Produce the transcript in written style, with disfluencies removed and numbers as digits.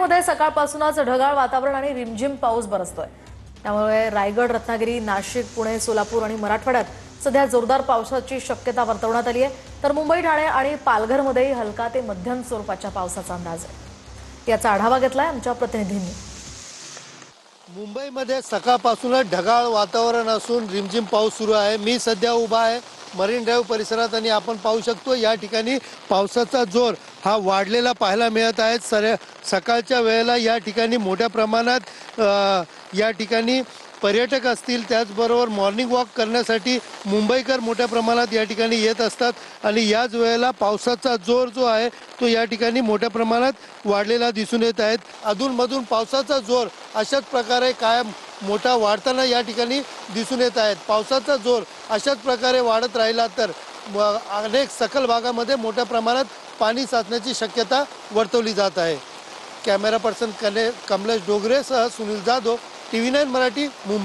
मुंबईमध्ये सकाळपासूनच ढगाळ वातावरण आणि रिमझिम पाऊस बरसतोय। त्यामुळे रायगड, रत्नागिरी, नाशिक, पुणे, सोलापूर आणि मराठवाड्यात सध्या जोरदार पावसाची शक्यता वर्तवण्यात आली आहे। तर मुंबई, ठाणे आणि पालघरमध्येही हलका ते मध्यम स्वरूपाच्या पावसाचा अंदाज आहे। याचा आढावा घेतलाय आमच्या प्रतिनिधींनी। मुंबईमध्ये सकाळपासूनच ढगाळ वातावरण असून रिमझिम पाऊस सुरू आहे। मी सध्या उभा आहे मरीन ड्राइव्ह परिसरात आणि आपण पाहू शकतो या ठिकाणी पावसाचा जोर हा वाढलेला पाहायला मिळत आहे। सकाळच्या वेळेला या ठिकाणी मोठ्या प्रमाणात या ठिकाणी पर्यटक असतील, त्याचबरोबर मॉर्निंग वॉक करण्यासाठी मुंबईकर मोठ्या प्रमाणात या ठिकाणी येत असतात आणि याच वेळेला पावसाचा जोर जो आहे तो या ठिकाणी मोठ्या प्रमाणात वाढलेला दिसून येत आहे। अधूनमधून पावसाचा जोर अशाच प्रकारे कायम मोठा वाढताना या ठिकाणी दिसून येत आहे। पावसाचा जोर अशाच प्रकारे वाढत राहिला तर अनेक सखल भागामध्ये मोठ्या प्रमाणात पाणी साचण्याची शक्यता वर्तवली जात आहे। कॅमेरा पर्सन कमलेश डोगरेसह सुनील जाधव, TV9 मराठी, मुंबई।